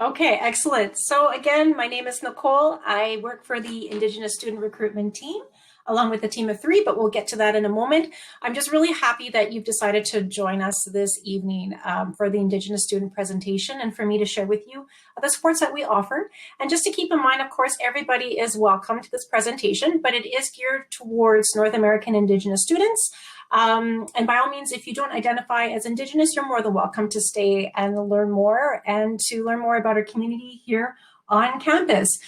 Okay, excellent. So again, my name is Nicole. I work for the Indigenous student recruitment team along with a team of three, but we'll get to that in a moment. I'm just really happy that you've decided to join us this evening for the Indigenous student presentation and for me to share with you the supports that we offer. And just to keep in mind, of course, everybody is welcome to this presentation, but it is geared towards North American Indigenous students. And by all means, if you don't identify as Indigenous, you're more than welcome to stay and learn more and to learn more about our community here on campus.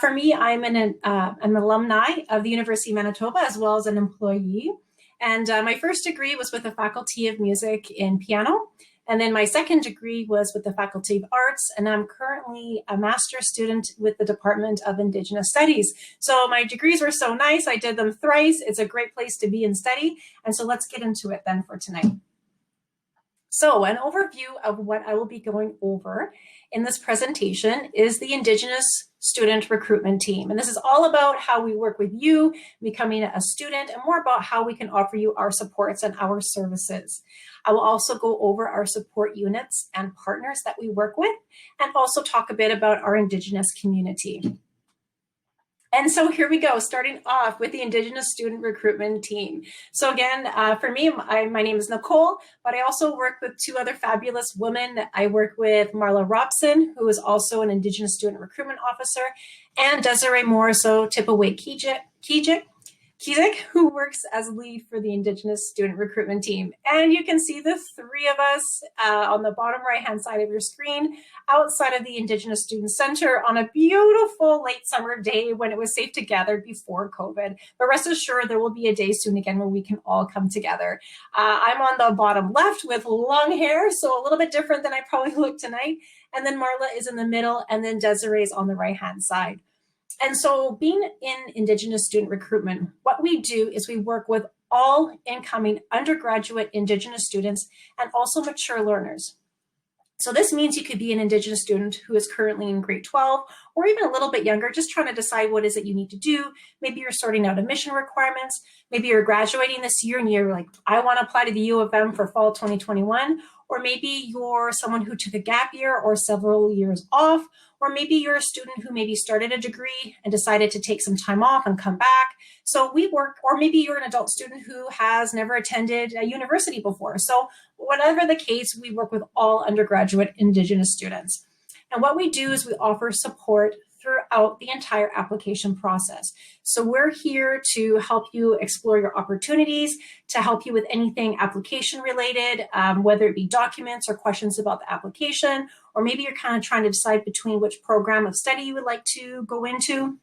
For me, I'm an alumni of the University of Manitoba as well as an employee. And my first degree was with the Faculty of Music in piano. And then my second degree was with the Faculty of Arts, and I'm currently a master's student with the Department of Indigenous Studies. So my degrees were so nice, I did them thrice. It's a great place to be and study. And so let's get into it then for tonight. So an overview of what I will be going over in this presentation is the Indigenous student recruitment team. And this is all about how we work with you becoming a student and more about how we can offer you our supports and our services. I will also go over our support units and partners that we work with and also talk a bit about our Indigenous community. And so here we go, starting off with the Indigenous student recruitment team. So again, for me, my name is Nicole, but I also work with two other fabulous women. I work with Marla Robson, who is also an Indigenous student recruitment officer, and Desiree Morriso Kijik, who works as lead for the Indigenous student recruitment team. And you can see the three of us on the bottom right-hand side of your screen outside of the Indigenous Student Center on a beautiful late summer day when it was safe to gather before COVID. But rest assured, there will be a day soon again where we can all come together. I'm on the bottom left with long hair, so a little bit different than I probably look tonight. And then Marla is in the middle, and then Desiree is on the right-hand side. And so being in Indigenous student recruitment, what we do is we work with all incoming undergraduate Indigenous students and also mature learners. So this means you could be an Indigenous student who is currently in grade 12 or even a little bit younger, just trying to decide what is it you need to do. Maybe you're sorting out admission requirements. Maybe you're graduating this year and you're like, I want to apply to the U of M for fall 2021. Or maybe you're someone who took a gap year or several years off. Or maybe you're a student who maybe started a degree and decided to take some time off and come back. So we work, or maybe you're an adult student who has never attended a university before. So whatever the case, we work with all undergraduate Indigenous students. And what we do is we offer support throughout the entire application process. So we're here to help you explore your opportunities, to help you with anything application related, whether it be documents or questions about the application, or maybe you're kind of trying to decide between which program of study you would like to go into.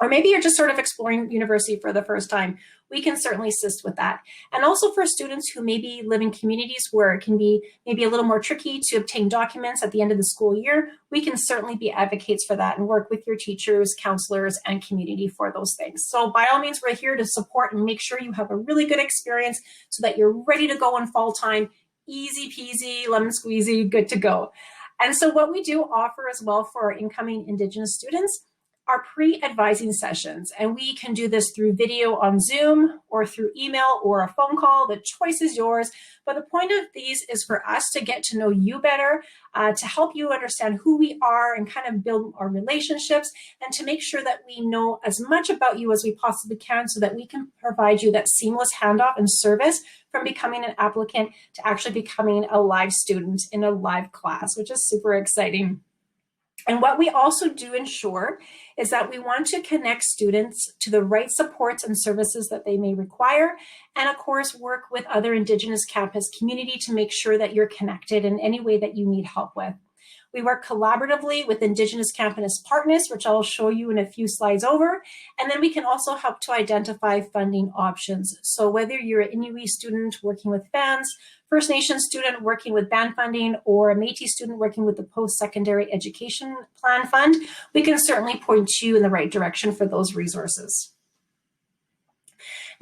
Or maybe you're just sort of exploring university for the first time. We can certainly assist with that. And also for students who maybe live in communities where it can be maybe a little more tricky to obtain documents at the end of the school year, we can certainly be advocates for that and work with your teachers, counselors, and community for those things. So by all means, we're here to support and make sure you have a really good experience so that you're ready to go in fall time, easy peasy, lemon squeezy, good to go. And so what we do offer as well for our incoming Indigenous students are pre-advising sessions, and we can do this through video on Zoom or through email or a phone call. The choice is yours, but the point of these is for us to get to know you better, to help you understand who we are and kind of build our relationships, and to make sure that we know as much about you as we possibly can so that we can provide you that seamless handoff and service from becoming an applicant to actually becoming a live student in a live class, which is super exciting. And what we also do ensure is that we want to connect students to the right supports and services that they may require, and of course work with other Indigenous campus community to make sure that you're connected in any way that you need help with. We work collaboratively with Indigenous campus partners, which I'll show you in a few slides over. And then we can also help to identify funding options. So whether you're an Inuit student working with bands, First Nations student working with band funding, or a Métis student working with the Post-Secondary Education Plan Fund, we can certainly point you in the right direction for those resources.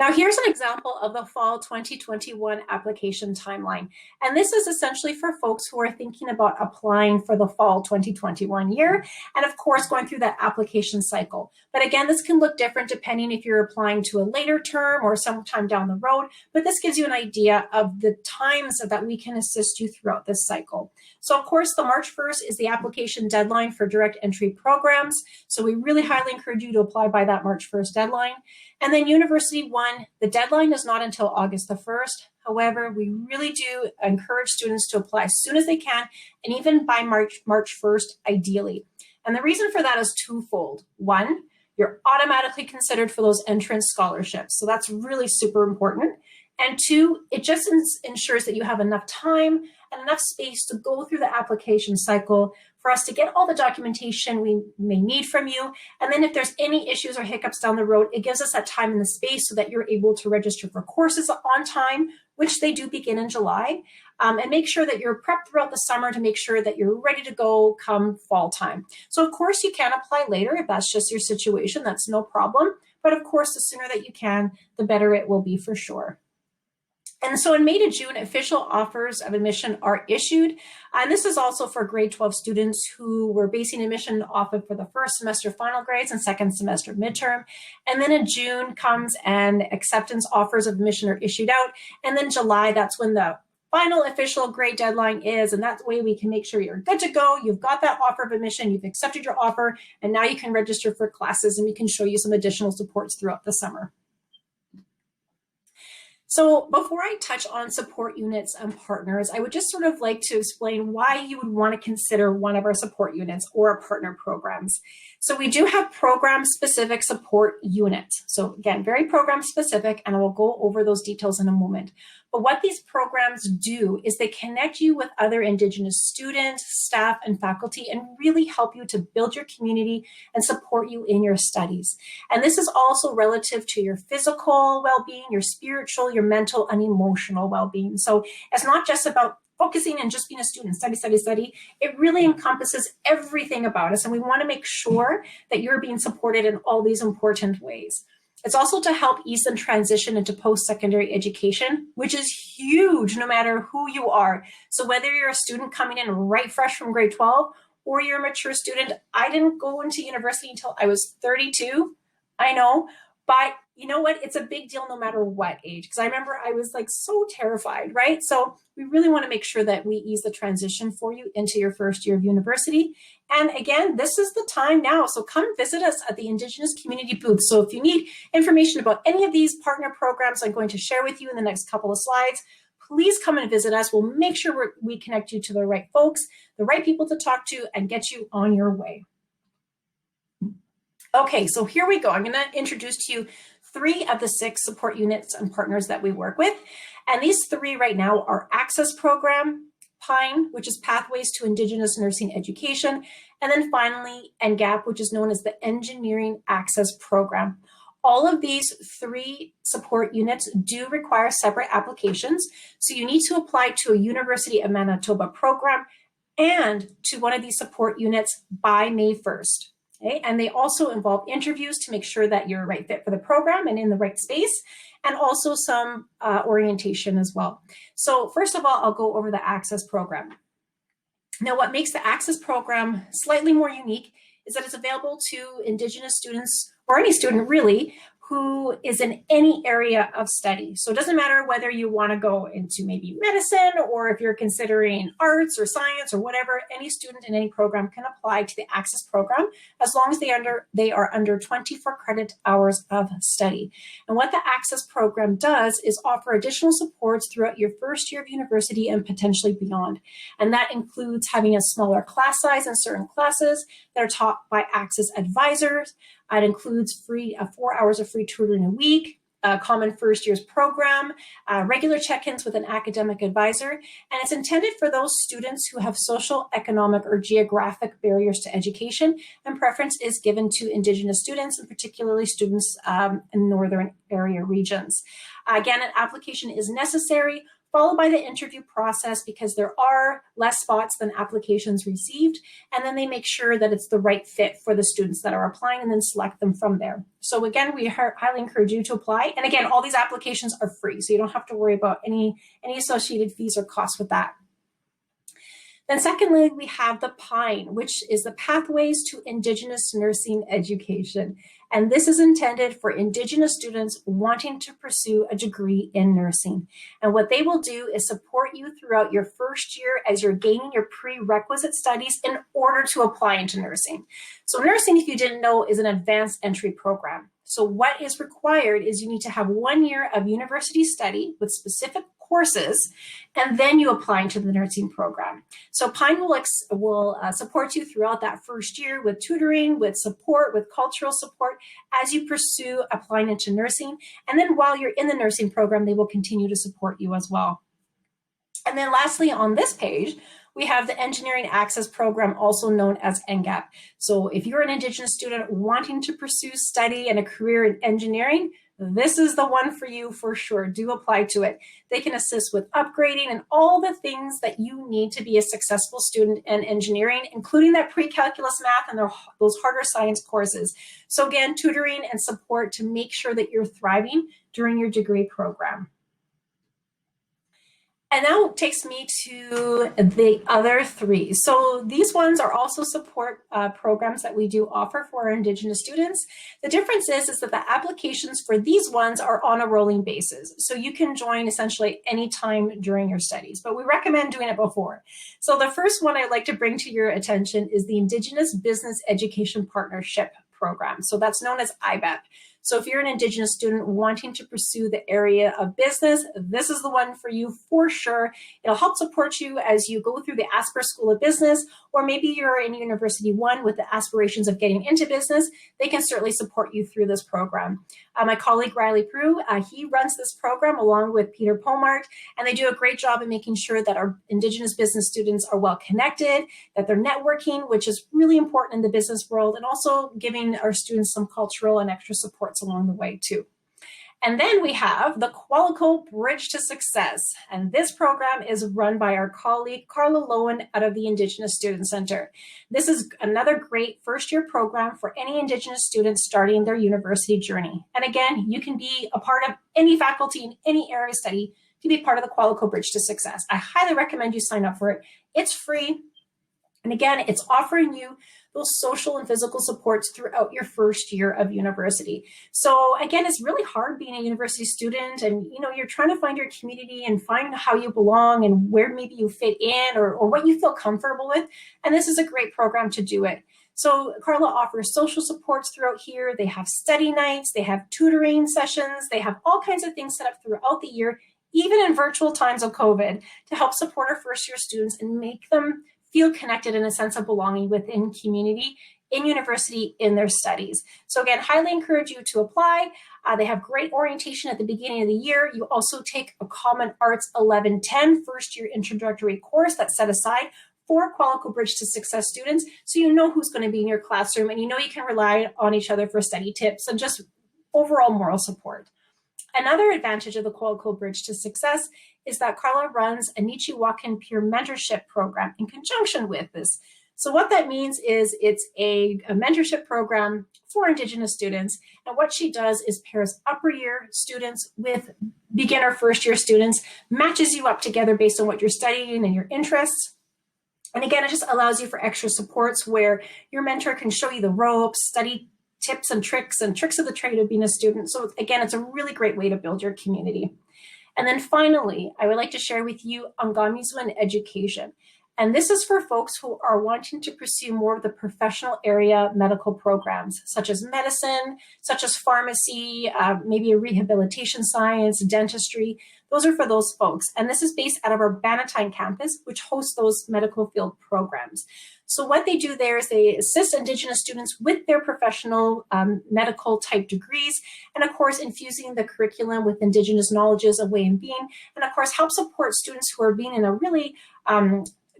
Now, here's an example of the fall 2021 application timeline. And this is essentially for folks who are thinking about applying for the fall 2021 year, and of course, going through that application cycle. But again, this can look different depending if you're applying to a later term or sometime down the road, but this gives you an idea of the times that we can assist you throughout this cycle. So of course, the March 1st is the application deadline for direct entry programs. So we really highly encourage you to apply by that March 1st deadline. And then University 1, the deadline is not until August the 1st. However, we really do encourage students to apply as soon as they can, and even by March 1st, ideally. And the reason for that is twofold. One, you're automatically considered for those entrance scholarships. So that's really super important. And two, it just ensures that you have enough time and enough space to go through the application cycle for us to get all the documentation we may need from you. And then if there's any issues or hiccups down the road, it gives us that time and the space so that you're able to register for courses on time, which they do begin in July, and make sure that you're prepped throughout the summer to make sure that you're ready to go come fall time. So of course you can apply later if that's just your situation, that's no problem. But of course, the sooner that you can, the better it will be for sure. And so in May to June, official offers of admission are issued. And this is also for grade 12 students who were basing admission off of for the first semester final grades and second semester midterm. And then in June comes and acceptance offers of admission are issued out. And then July, that's when the final official grade deadline is. And that way we can make sure you're good to go. You've got that offer of admission, you've accepted your offer, and now you can register for classes and we can show you some additional supports throughout the summer. So before I touch on support units and partners, I would just sort of like to explain why you would want to consider one of our support units or our partner programs. So we do have program-specific support units. So again, very program-specific, and I will go over those details in a moment. But what these programs do is they connect you with other Indigenous students, staff, and faculty, and really help you to build your community and support you in your studies. And this is also relative to your physical well-being, your spiritual, your mental, and emotional well-being. So it's not just about focusing and just being a student, study, study, study. It really encompasses everything about us, and we want to make sure that you're being supported in all these important ways. It's also to help ease them transition into post-secondary education, which is huge no matter who you are. So whether you're a student coming in right fresh from grade 12 or you're a mature student, I didn't go into university until I was 32, I know, but you know what? It's a big deal no matter what age, because I remember I was like so terrified, right? So we really want to make sure that we ease the transition for you into your first year of university. And again, this is the time now. So come visit us at the Indigenous Community booth. So if you need information about any of these partner programs I'm going to share with you in the next couple of slides, please come and visit us. We'll make sure we connect you to the right folks, the right people to talk to, and get you on your way. Okay, so here we go. I'm going to introduce to you 3 of the 6 support units and partners that we work with. And these 3 right now are Access Program, PINE, which is Pathways to Indigenous Nursing Education, and then finally NGAP, which is known as the Engineering Access Program. All of these 3 support units do require separate applications. So you need to apply to a University of Manitoba program and to one of these support units by May 1st. Okay? And they also involve interviews to make sure that you're a right fit for the program and in the right space, and also some orientation as well. So first of all, I'll go over the Access Program. Now, what makes the Access Program slightly more unique is that it's available to Indigenous students, or any student really, who is in any area of study. So it doesn't matter whether you want to go into maybe medicine, or if you're considering arts or science or whatever, any student in any program can apply to the Access Program as long as they are under 24 credit hours of study. And what the Access Program does is offer additional supports throughout your first year of university and potentially beyond. And that includes having a smaller class size in certain classes that are taught by Access advisors. It includes 4 hours of free tutoring a week, a common first year's program, regular check-ins with an academic advisor, and it's intended for those students who have social, economic, or geographic barriers to education, and preference is given to Indigenous students, and particularly students in northern area regions. Again, an application is necessary followed by the interview process because there are less spots than applications received. And then they make sure that it's the right fit for the students that are applying and then select them from there. So again, we highly encourage you to apply. And again, all these applications are free, so you don't have to worry about any associated fees or costs with that. Then secondly, we have the PINE, which is the Pathways to Indigenous Nursing Education. And this is intended for Indigenous students wanting to pursue a degree in nursing. And what they will do is support you throughout your first year as you're gaining your prerequisite studies in order to apply into nursing. So nursing, if you didn't know, is an advanced entry program. So what is required is you need to have 1 year of university study with specific courses, and then you apply into the nursing program. So PINE will support you throughout that first year with tutoring, with support, with cultural support as you pursue applying into nursing. And then while you're in the nursing program, they will continue to support you as well. And then lastly, on this page, we have the Engineering Access Program, also known as NGAP. So if you're an Indigenous student wanting to pursue study and a career in engineering, this is the one for you for sure. Do apply to it. They can assist with upgrading and all the things that you need to be a successful student in engineering, including that pre-calculus math and those harder science courses. So again, tutoring and support to make sure that you're thriving during your degree program. And now it takes me to the other three. So these ones are also support programs that we do offer for our Indigenous students. The difference is that the applications for these ones are on a rolling basis. So you can join essentially anytime during your studies, but we recommend doing it before. So the first one I'd like to bring to your attention is the Indigenous Business Education Partnership Program. So that's known as IBEP. So if you're an Indigenous student wanting to pursue the area of business, this is the one for you for sure. It'll help support you as you go through the Asper School of Business, or maybe you're in University 1 with the aspirations of getting into business. They can certainly support you through this program. My colleague Riley Prue, he runs this program along with Peter Pomart, and they do a great job in making sure that our Indigenous business students are well connected, that they're networking, which is really important in the business world, and also giving our students some cultural and extra supports along the way too. And then we have the Qualico Bridge to Success. And this program is run by our colleague, Carla Lowen, out of the Indigenous Student Center. This is another great first-year program for any Indigenous students starting their university journey. And again, you can be a part of any faculty in any area of study to be part of the Qualico Bridge to Success. I highly recommend you sign up for it. It's free. And again, it's offering you those social and physical supports throughout your first year of university. So again, it's really hard being a university student, and you're trying to find your community and find how you belong and where maybe you fit in or what you feel comfortable with. And this is a great program to do it. So Carla offers social supports throughout here. They have study nights, they have tutoring sessions, they have all kinds of things set up throughout the year, even in virtual times of COVID, to help support our first year students and make them feel connected in a sense of belonging within community, in university, in their studies. So again, highly encourage you to apply. They have great orientation at the beginning of the year. You also take a Common Arts 1110 first year introductory course that's set aside for Qualico Bridge to Success students. So you know who's going to be in your classroom, and you can rely on each other for study tips and just overall moral support. Another advantage of the Qualico Bridge to Success is that Carla runs a Nichiwakan peer mentorship program in conjunction with this. So what that means is it's a mentorship program for Indigenous students. And what she does is pairs upper year students with beginner first year students, matches you up together based on what you're studying and your interests. And again, it just allows you for extra supports where your mentor can show you the ropes, study tips and tricks of the trade of being a student. So again, it's a really great way to build your community. And then finally, I would like to share with you Angamiswan education. And this is for folks who are wanting to pursue more of the professional area medical programs, such as medicine, such as pharmacy, maybe a rehabilitation science, dentistry. Those are for those folks. And this is based out of our Bannatyne campus, which hosts those medical field programs. So what they do there is they assist Indigenous students with their professional medical type degrees, and of course, infusing the curriculum with Indigenous knowledges of way of being, and of course, help support students who are being in a really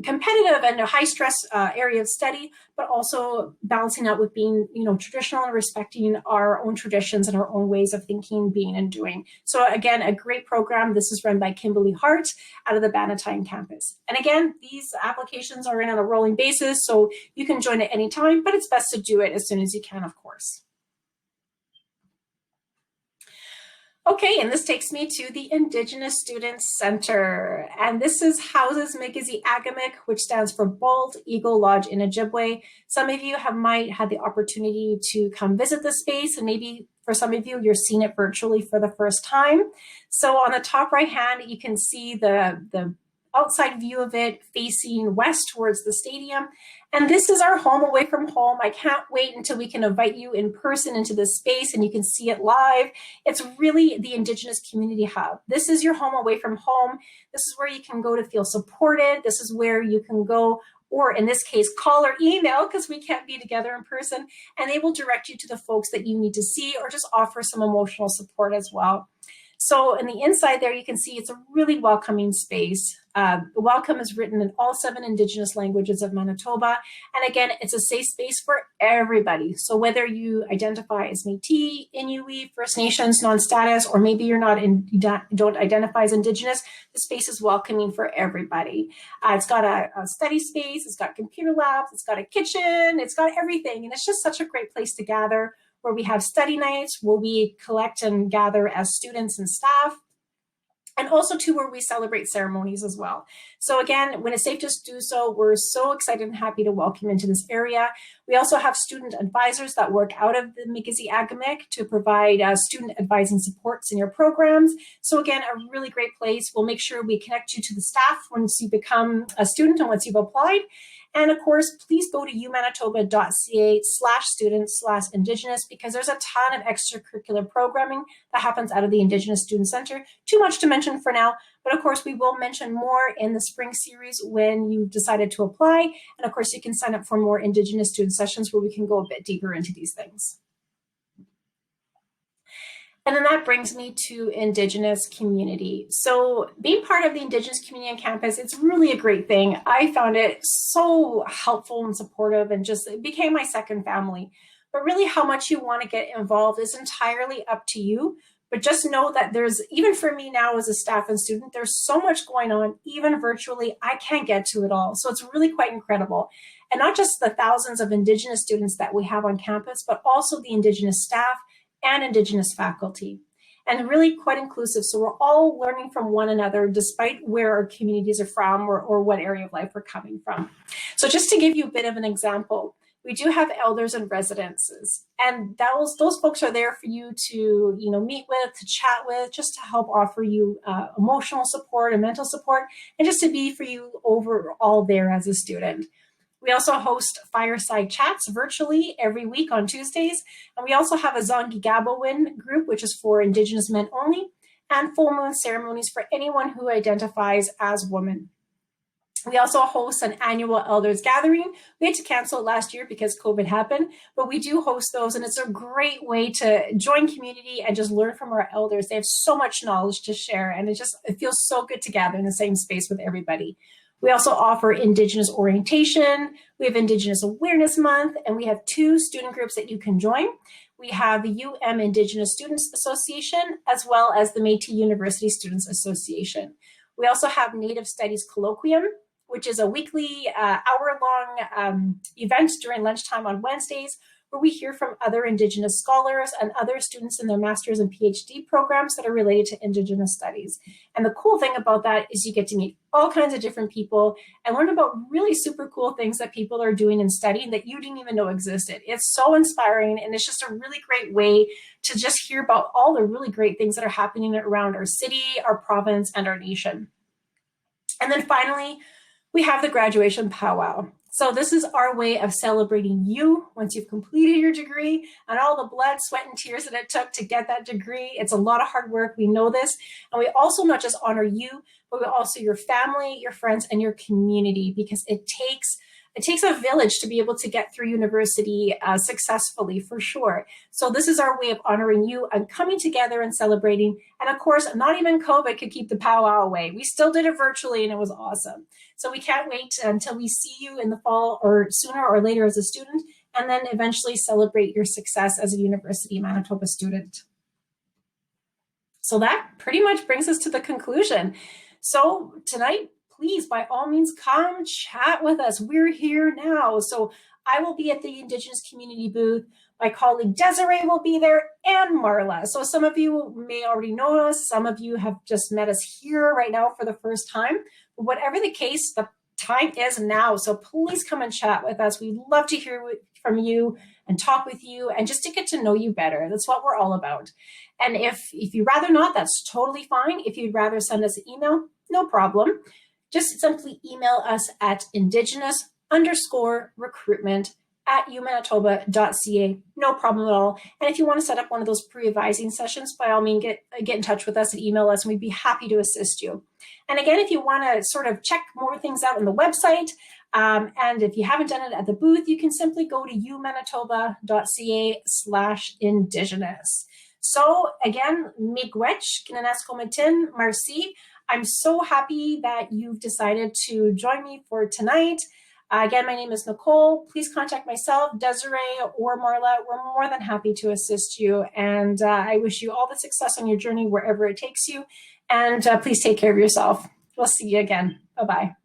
competitive and a high stress area of study, but also balancing out with being, traditional and respecting our own traditions and our own ways of thinking, being, and doing. So again, a great program. This is run by Kimberly Hart out of the Bannatyne campus. And again, these applications are in on a rolling basis, so you can join at any time, but it's best to do it as soon as you can, of course. Okay, and this takes me to the Indigenous Student Center. And this houses Migizi Agamic, which stands for Bald Eagle Lodge in Ojibwe. Some of you might have the opportunity to come visit the space, and maybe for some of you, you're seeing it virtually for the first time. So on the top right hand, you can see the outside view of it facing west towards the stadium. And this is our home away from home. I can't wait until we can invite you in person into this space and you can see it live. It's really the Indigenous Community Hub. This is your home away from home. This is where you can go to feel supported. This is where you can go, or in this case, call or email, because we can't be together in person, and they will direct you to the folks that you need to see or just offer some emotional support as well. So in the inside there, you can see it's a really welcoming space. The welcome is written in all 7 Indigenous languages of Manitoba. And again, it's a safe space for everybody. So whether you identify as Métis, Inuit, First Nations, non-status, or maybe you're not don't identify as Indigenous, the space is welcoming for everybody. It's got a study space, it's got computer labs, it's got a kitchen, it's got everything. And it's just such a great place to gather, where we have study nights, where we collect and gather as students and staff, and also too where we celebrate ceremonies as well. So again, when it's safe to do so, we're so excited and happy to welcome you into this area. We also have student advisors that work out of the Migizi Agamic to provide student advising supports in your programs. So again, a really great place. We'll make sure we connect you to the staff once you become a student and once you've applied. And of course, please go to umanitoba.ca/students/Indigenous, because there's a ton of extracurricular programming that happens out of the Indigenous Student Center. Too much to mention for now, but of course we will mention more in the spring series when you've decided to apply. And of course you can sign up for more Indigenous student sessions where we can go a bit deeper into these things. And then that brings me to Indigenous community. So being part of the Indigenous community on campus, it's really a great thing. I found it so helpful and supportive, and just it became my second family. But really how much you want to get involved is entirely up to you. But just know that there's, even for me now as a staff and student, there's so much going on, even virtually, I can't get to it all. So it's really quite incredible. And not just the thousands of Indigenous students that we have on campus, but also the Indigenous staff and Indigenous faculty, and really quite inclusive. So we're all learning from one another, despite where our communities are from or what area of life we're coming from. So just to give you a bit of an example, we do have elders and residences, and those folks are there for you to meet with, to chat with, just to help offer you emotional support and mental support, and just to be for you overall there as a student. We also host fireside chats virtually every week on Tuesdays. And we also have a Zongi Gabowin group, which is for Indigenous men only, and full moon ceremonies for anyone who identifies as woman. We also host an annual elders gathering. We had to cancel it last year because COVID happened, but we do host those, and it's a great way to join community and just learn from our elders. They have so much knowledge to share, and it feels so good to gather in the same space with everybody. We also offer Indigenous orientation. We have Indigenous Awareness Month, and we have 2 student groups that you can join. We have the Indigenous Students Association, as well as the Métis University Students Association. We also have Native Studies Colloquium, which is a weekly hour-long event during lunchtime on Wednesdays, where we hear from other Indigenous scholars and other students in their master's and PhD programs that are related to Indigenous studies. And the cool thing about that is you get to meet all kinds of different people and learn about really super cool things that people are doing and studying that you didn't even know existed. It's so inspiring, and it's just a really great way to just hear about all the really great things that are happening around our city, our province, and our nation. And then finally, we have the graduation powwow. So this is our way of celebrating you once you've completed your degree and all the blood, sweat, and tears that it took to get that degree. It's a lot of hard work. We know this. And we also not just honor you, but we also your family, your friends, and your community, because it takes It takes a village to be able to get through university successfully, for sure. So this is our way of honoring you and coming together and celebrating. And of course, not even COVID could keep the powwow away. We still did it virtually and it was awesome. So we can't wait until we see you in the fall or sooner or later as a student, and then eventually celebrate your success as a University of Manitoba student. So that pretty much brings us to the conclusion. So tonight, please, by all means, come chat with us. We're here now. So I will be at the Indigenous community booth. My colleague Desiree will be there, and Marla. So some of you may already know us. Some of you have just met us here right now for the first time. But whatever the case, the time is now. So please come and chat with us. We'd love to hear from you and talk with you and just to get to know you better. That's what we're all about. And if you'd rather not, that's totally fine. If you'd rather send us an email, no problem. Just simply email us at indigenous_recruitment@umanitoba.ca. No problem at all. And if you want to set up one of those pre-advising sessions, by all means, get in touch with us and email us, and we'd be happy to assist you. And again, if you want to sort of check more things out on the website, and if you haven't done it at the booth, you can simply go to umanitoba.ca/indigenous. So again, miigwech, kinanaskomatin, merci. I'm so happy that you've decided to join me for tonight. Again, my name is Nicole. Please contact myself, Desiree, or Marla. We're more than happy to assist you. And I wish you all the success on your journey wherever it takes you. And please take care of yourself. We'll see you again. Bye-bye.